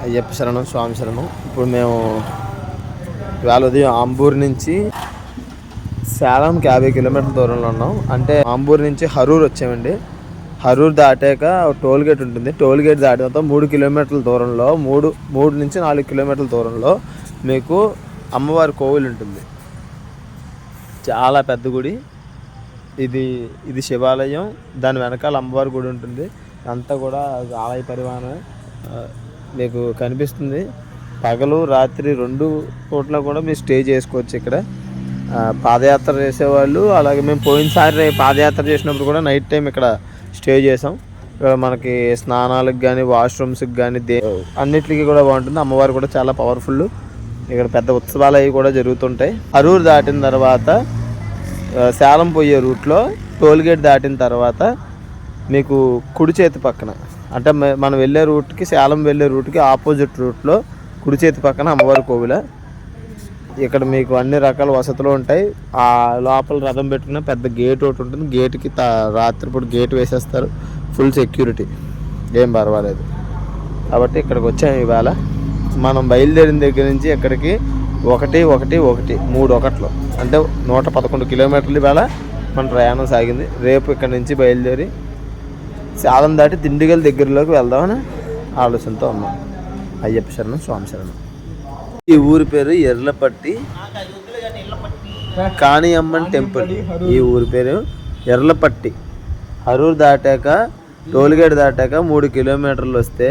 అయ్యప్ప శరణం, స్వామి శరణం. ఇప్పుడు మేము ఇవాళ ఉదయం ఆంబూర్ నుంచి సేలంకి 50 కిలోమీటర్ల దూరంలో ఉన్నాం. అంటే ఆంబూర్ నుంచి హరూర్ వచ్చామండి. హరూర్ దాటాక టోల్ గేట్ ఉంటుంది. టోల్ గేట్ దాటిన 3 కిలోమీటర్ల దూరంలో 3 నుంచి 4 కిలోమీటర్ల దూరంలో మీకు అమ్మవారి కోవిల్ ఉంటుంది. చాలా పెద్ద గుడి ఇది శివాలయం. దాని వెనకాల అమ్మవారి గుడి ఉంటుంది. అంతా కూడా ఆలయ పరివాహన మీకు కనిపిస్తుంది. పగలు రాత్రి 2 పూట్ల కూడా మీరు స్టే చేసుకోవచ్చు ఇక్కడ. పాదయాత్ర చేసేవాళ్ళు, అలాగే మేము పోయినసారి పాదయాత్ర చేసినప్పుడు కూడా నైట్ టైం ఇక్కడ స్టే చేసాం. మనకి స్నానాలకు కానీ, వాష్రూమ్స్కి కానీ, అన్నిటికీ కూడా బాగుంటుంది. అమ్మవారు కూడా చాలా పవర్ఫుల్. ఇక్కడ పెద్ద ఉత్సవాలు అవి కూడా జరుగుతుంటాయి. అరూరు దాటిన తర్వాత సేలం పోయే రూట్లో టోల్గేట్ దాటిన తర్వాత మీకు కుడి చేతి పక్కన, అంటే మనం వెళ్ళే రూట్కి, సేలం వెళ్ళే రూట్కి ఆపోజిట్ రూట్లో కుడి చేతి పక్కన అమ్మవారి కోవిల. ఇక్కడ మీకు అన్ని రకాల వసతులు ఉంటాయి. ఆ లోపల రథం పెట్టుకున్న పెద్ద గేట్ ఒకటి ఉంటుంది. గేట్కి రాత్రిపూట గేట్ వేసేస్తారు. ఫుల్ సెక్యూరిటీ, ఏం పర్వాలేదు. కాబట్టి ఇక్కడికి వచ్చాము ఇవాళ. మనం బయలుదేరిన దగ్గర నుంచి ఇక్కడికి 1-1-1 అంటే 111 కిలోమీటర్లు ఇవాళ మన ప్రయాణం సాగింది. రేపు ఇక్కడ నుంచి బయలుదేరి సేలం దాటి దిండిగల్ దగ్గరలోకి వెళ్దామని ఆలోచనతో ఉన్నాం. అయ్యప్ప శరణం, స్వామి శరణం. ఈ ఊరి పేరు ఎర్లపట్టి కాణియమ్మన్ టెంపుల్. ఈ ఊరి పేరు ఎర్లపట్టి. హరూర్ దాటాక టోల్గేట్ దాటాక 3 కిలోమీటర్లు వస్తే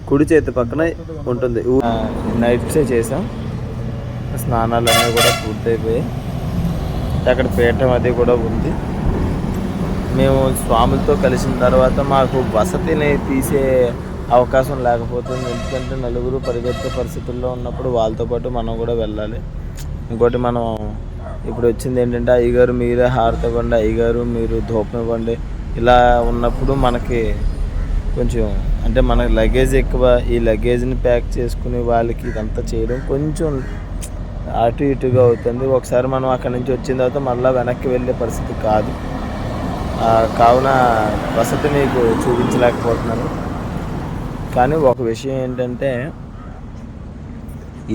కుడి చేతి పక్కన ఉంటుంది. నైట్ స్టే చేసాం. స్నానాలు అన్నీ కూడా పూర్తయిపోయాయి. అక్కడ పీఠం అది కూడా ఉంది. మేము స్వాములతో కలిసిన తర్వాత మాకు వసతిని తీసే అవకాశం లేకపోతుంది. ఎందుకంటే నలుగురు పరిగెత్తే పరిస్థితుల్లో ఉన్నప్పుడు వాళ్ళతో పాటు మనం కూడా వెళ్ళాలి. ఇంకోటి మనం ఇప్పుడు వచ్చింది ఏంటంటే, అయ్యగారు మీరే హారతి ఇవ్వండి, అయ్యగారు మీరు ధూపం ఇవ్వండి, ఇలా ఉన్నప్పుడు మనకి కొంచెం అంటే మనకి లగేజ్ ఎక్కువ. ఈ లగేజ్ని ప్యాక్ చేసుకుని వాళ్ళకి ఇదంతా చేయడం కొంచెం అటు ఇటుగా అవుతుంది. ఒకసారి మనం అక్కడి నుంచి వచ్చిన తర్వాత మళ్ళీ వెనక్కి వెళ్ళే పరిస్థితి కాదు. కావున వసతి మీకు చూపించలేకపోతున్నాను. కానీ ఒక విషయం ఏంటంటే,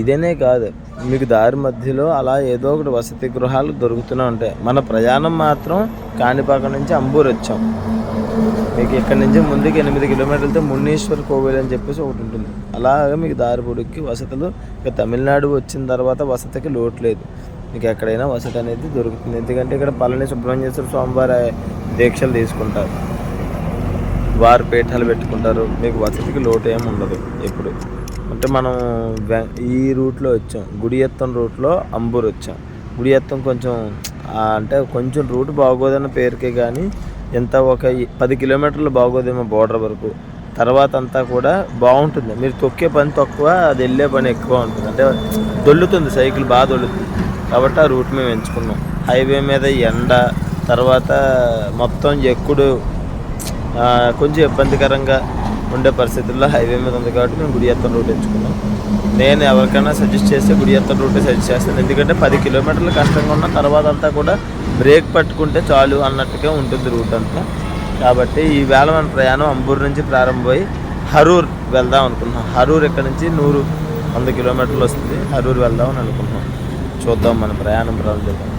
ఇదేనే కాదు, మీకు దారి మధ్యలో అలా ఏదో ఒకటి వసతి గృహాలు దొరుకుతూనే ఉంటాయి. మన ప్రయాణం మాత్రం కాణిపాకం నుంచి అంబూర్ వచ్చాం. మీకు ఇక్కడ నుంచి ముందుకు 8 కిలోమీటర్లతో మున్నీశ్వర్ కోవిల్ అని చెప్పేసి ఒకటి ఉంటుంది. అలాగే మీకు దారి పొడుక్కి వసతులు. ఇక తమిళనాడు వచ్చిన తర్వాత వసతికి లోటు లేదు. మీకు ఎక్కడైనా వసతి అనేది దొరుకుతుంది. ఎందుకంటే ఇక్కడ పళని సుబ్రహ్మణ్యేశ్వర స్వామివారి దీక్షలు తీసుకుంటారు, వారు పీఠాలు పెట్టుకుంటారు. మీకు వసతికి లోటు ఏమి ఉండదు ఎప్పుడు. అంటే మనం ఈ రూట్లో వచ్చాం, గుడియత్తం రూట్లో అంబూర్ వచ్చాం. గుడియత్తం కొంచెం అంటే కొంచెం రూట్ బాగోదన్న పేరుకే కానీ ఎంత ఒక 10 కిలోమీటర్లు బాగోదేమో బోర్డర్ వరకు. తర్వాత అంతా కూడా బాగుంటుంది. మీరు తొక్కే పని తక్కువ, అది వెళ్ళే పని ఎక్కువ ఉంటుంది. అంటే దొల్లుతుంది, సైకిల్ బాగా దొల్లుతుంది. కాబట్టి ఆ రూట్ మేము ఎంచుకున్నాం. హైవే మీద ఎండ, తర్వాత మొత్తం ఎక్కుడు కొంచెం ఇబ్బందికరంగా ఉండే పరిస్థితుల్లో హైవే మీద ఉంది. కాబట్టి మేము గుడియత్తం రూట్ ఎంచుకున్నాం. నేను ఎవరికైనా సజెస్ట్ చేస్తే గుడియత్తం రూటే సజెస్ట్ చేస్తాను. ఎందుకంటే 10 కిలోమీటర్లు కష్టంగా ఉన్న తర్వాత అంతా కూడా బ్రేక్ పట్టుకుంటే చాలు అన్నట్టుగా ఉంటుంది రూట్ అంతా. కాబట్టి ఈవేళ మన ప్రయాణం అంబూర్ నుంచి ప్రారంభమై హరూర్ వెళ్దాం అనుకుంటున్నాం. హరూర్ ఇక్కడ నుంచి 100 కిలోమీటర్లు వస్తుంది. హరూర్ వెళ్దాం అని అనుకుంటున్నాం. చూద్దాం మన ప్రయాణం ప్రారంభిద్దాం.